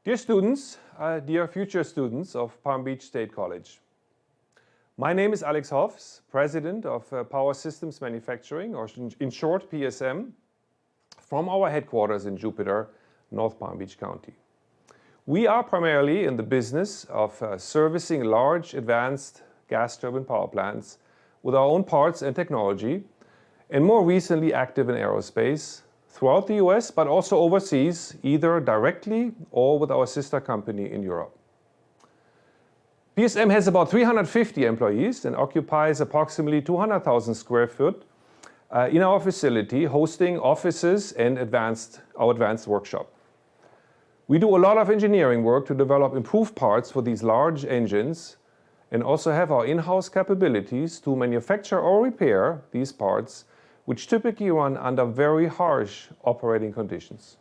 Dear students, dear future students of Palm Beach State College. My name is Alex Hoffs, President of Power Systems Manufacturing, or in short PSM, from our headquarters in Jupiter, North Palm Beach County. We are primarily in the business of servicing large advanced gas turbine power plants with our own parts and technology, and more recently active in aerospace, throughout the US, but also overseas, either directly or with our sister company in Europe. PSM has about 350 employees and occupies approximately 200,000 square foot in our facility, hosting offices and our advanced workshop. We do a lot of engineering work to develop improved parts for these large engines, and also have our in-house capabilities to manufacture or repair these parts, which typically run under very harsh operating conditions.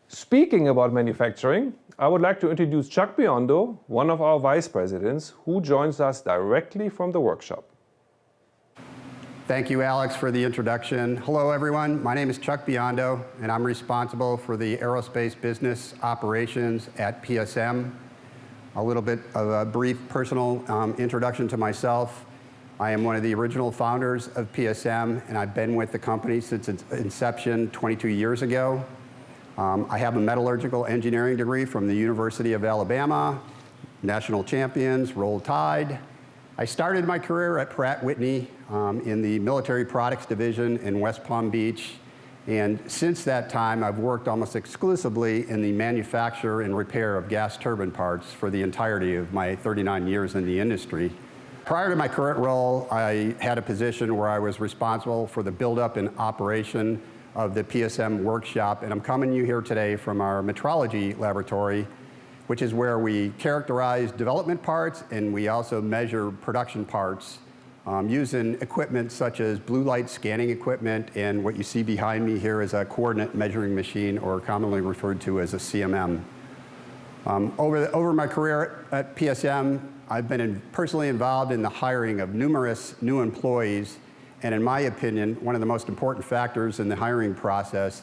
Speaking about manufacturing, I would like to introduce Chuck Biondo, one of our vice presidents, who joins us directly from the workshop. Thank you, Alex, for the introduction. Hello, everyone. My name is Chuck Biondo, and I'm responsible for the aerospace business operations at PSM. A little bit of a brief personal introduction to myself. I am one of the original founders of PSM, and I've been with the company since its inception 22 years ago. I have a metallurgical engineering degree from the University of Alabama, national champions, Roll Tide. I started my career at Pratt Whitney in the military products division in West Palm Beach, and since that time I've worked almost exclusively in the manufacture and repair of gas turbine parts for the entirety of my 39 years in the industry. Prior to my current role, I had a position where I was responsible for the buildup and operation of the PSM workshop, and I'm coming to you here today from our metrology laboratory, which is where we characterize development parts and we also measure production parts using equipment such as blue light scanning equipment, and what you see behind me here is a coordinate measuring machine, or commonly referred to as a CMM. Over my career at PSM, I've been personally involved in the hiring of numerous new employees, and in my opinion, one of the most important factors in the hiring process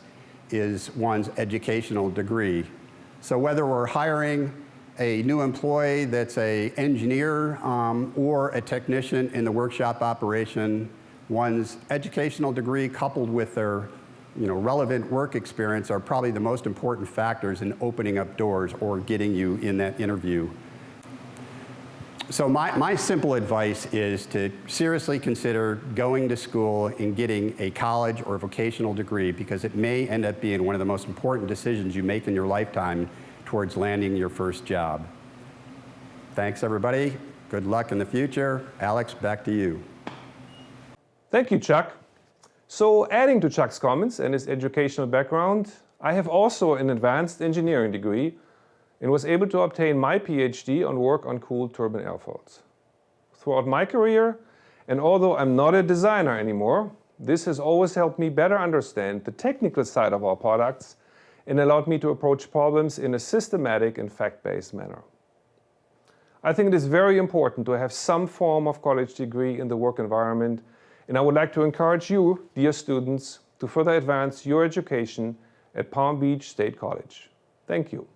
is one's educational degree. So whether we're hiring a new employee that's an engineer or a technician in the workshop operation, one's educational degree coupled with their relevant work experience are probably the most important factors in opening up doors or getting you in that interview. So my simple advice is to seriously consider going to school and getting a college or vocational degree, because it may end up being one of the most important decisions you make in your lifetime towards landing your first job. Thanks, everybody. Good luck in the future. Alex, back to you. Thank you, Chuck. So adding to Chuck's comments and his educational background, I have also an advanced engineering degree and was able to obtain my PhD on work on cooled turbine airfoils. Throughout my career, and although I'm not a designer anymore, this has always helped me better understand the technical side of our products and allowed me to approach problems in a systematic and fact-based manner. I think it is very important to have some form of college degree in the work environment, and I would like to encourage you, dear students, to further advance your education at Palm Beach State College. Thank you.